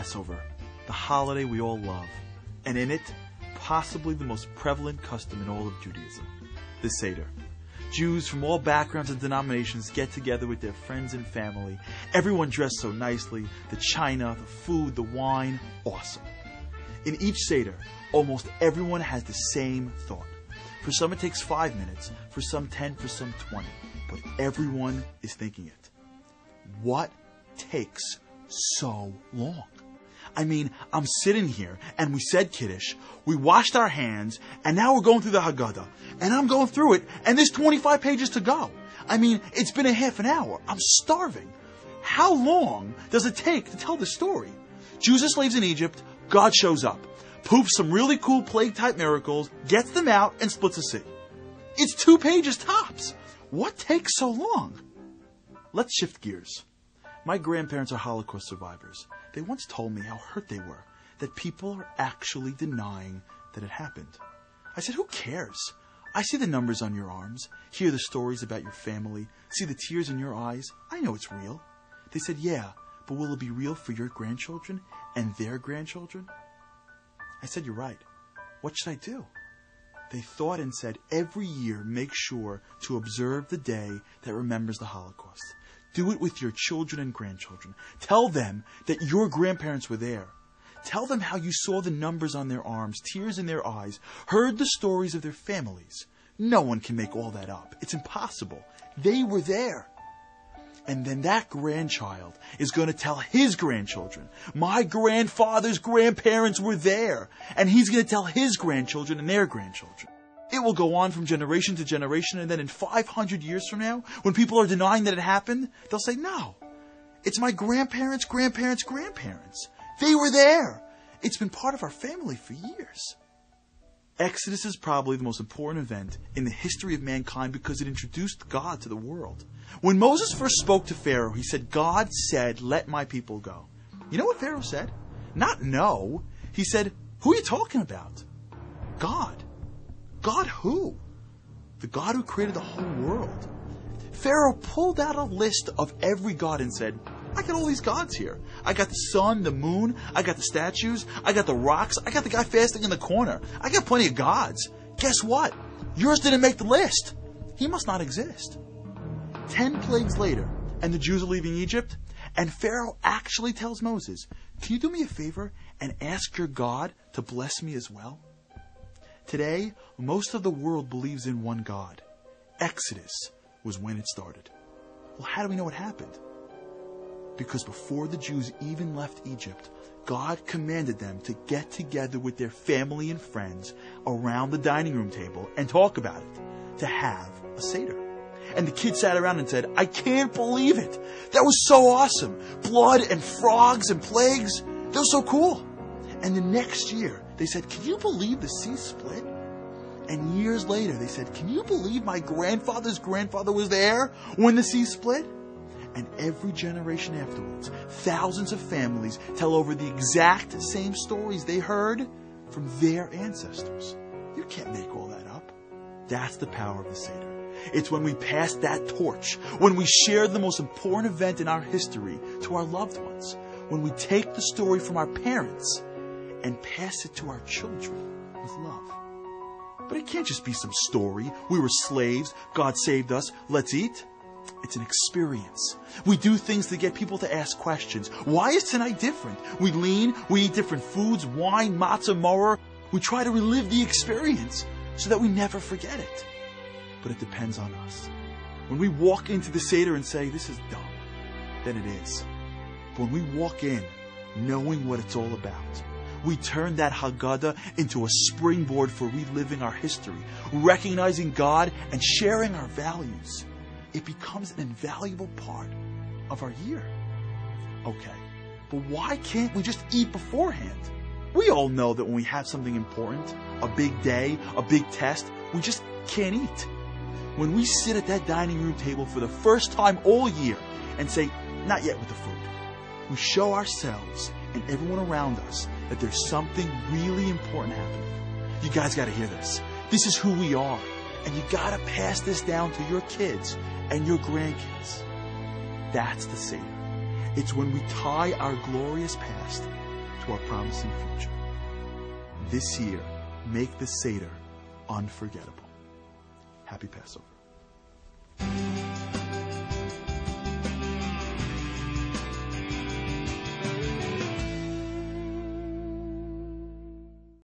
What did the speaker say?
Passover, the holiday we all love, and in it, possibly the most prevalent custom in all of Judaism, the Seder. Jews from all backgrounds and denominations get together with their friends and family. Everyone dressed so nicely, the china, the food, the wine, awesome. In each Seder, almost everyone has the same thought. For some it takes 5 minutes, for some 10, for some 20, but everyone is thinking it. What takes so long? I mean, I'm sitting here, and we said Kiddush, we washed our hands, and now we're going through the Haggadah. And I'm going through it, and there's 25 pages to go. I mean, it's been a half an hour. I'm starving. How long does it take to tell the story? Jews are slaves in Egypt, God shows up, poofs some really cool plague-type miracles, gets them out, and splits the sea. It's 2 pages tops. What takes so long? Let's shift gears. My grandparents are Holocaust survivors. They once told me how hurt they were, that people are actually denying that it happened. I said, who cares? I see the numbers on your arms, hear the stories about your family, see the tears in your eyes. I know it's real. They said, yeah, but will it be real for your grandchildren and their grandchildren? I said, you're right. What should I do? They thought and said, every year make sure to observe the day that remembers the Holocaust. Do it with your children and grandchildren. Tell them that your grandparents were there. Tell them how you saw the numbers on their arms, tears in their eyes, heard the stories of their families. No one can make all that up. It's impossible. They were there. And then that grandchild is going to tell his grandchildren, my grandfather's grandparents were there. And he's going to tell his grandchildren and their grandchildren. It will go on from generation to generation, and then in 500 years from now, when people are denying that it happened, they'll say, no, it's my grandparents' grandparents' grandparents. They were there. It's been part of our family for years. Exodus is probably the most important event in the history of mankind because it introduced God to the world. When Moses first spoke to Pharaoh, he said, God said, let my people go. You know what Pharaoh said? Not no. He said, who are you talking about? God. God who? The God who created the whole world. Pharaoh pulled out a list of every god and said, I got all these gods here. I got the sun, the moon, I got the statues, I got the rocks, I got the guy fasting in the corner. I got plenty of gods. Guess what? Yours didn't make the list. He must not exist. 10 plagues later, and the Jews are leaving Egypt, and Pharaoh actually tells Moses, can you do me a favor and ask your God to bless me as well? Today, most of the world believes in one God. Exodus was when it started. Well, how do we know it happened? Because before the Jews even left Egypt, God commanded them to get together with their family and friends around the dining room table and talk about it, to have a Seder. And the kids sat around and said, I can't believe it. That was so awesome. Blood and frogs and plagues. That was so cool. And the next year, they said, can you believe the sea split? And years later, they said, can you believe my grandfather's grandfather was there when the sea split? And every generation afterwards, thousands of families tell over the exact same stories they heard from their ancestors. You can't make all that up. That's the power of the Seder. It's when we pass that torch, when we share the most important event in our history to our loved ones, when we take the story from our parents and pass it to our children with love. But it can't just be some story. We were slaves. God saved us. Let's eat. It's an experience. We do things to get people to ask questions. Why is tonight different? We lean. We eat different foods, wine, matzah, maror. We try to relive the experience so that we never forget it. But it depends on us. When we walk into the Seder and say, this is dumb, then it is. But when we walk in knowing what it's all about, we turn that Haggadah into a springboard for reliving our history, recognizing God and sharing our values. It becomes an invaluable part of our year. Okay, but why can't we just eat beforehand? We all know that when we have something important, a big day, a big test, we just can't eat. When we sit at that dining room table for the first time all year and say, not yet with the food, we show ourselves and everyone around us that there's something really important happening. You guys got to hear this. This is who we are. And you got to pass this down to your kids and your grandkids. That's the Seder. It's when we tie our glorious past to our promising future. This year, make the Seder unforgettable. Happy Passover.